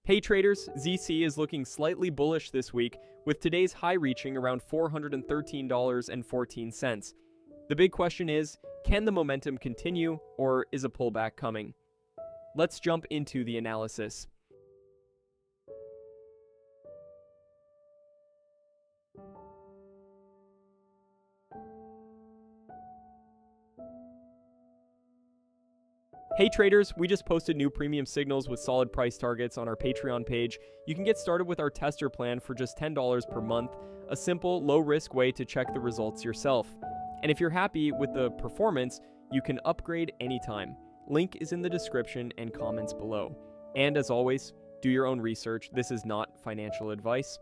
Hey traders, ZEC is looking slightly bullish this week, with today's high reaching around $413.14. The big question is, can the momentum continue, or is a pullback coming? Let's jump into the analysis. Hey traders, we just posted new premium signals with solid price targets on our Patreon page. You can get started with our tester plan for just $10 per month, a simple, low-risk way to check the results yourself. And if you're happy with the performance, you can upgrade anytime. Link is in the description and comments below. And as always, do your own research. This is not financial advice.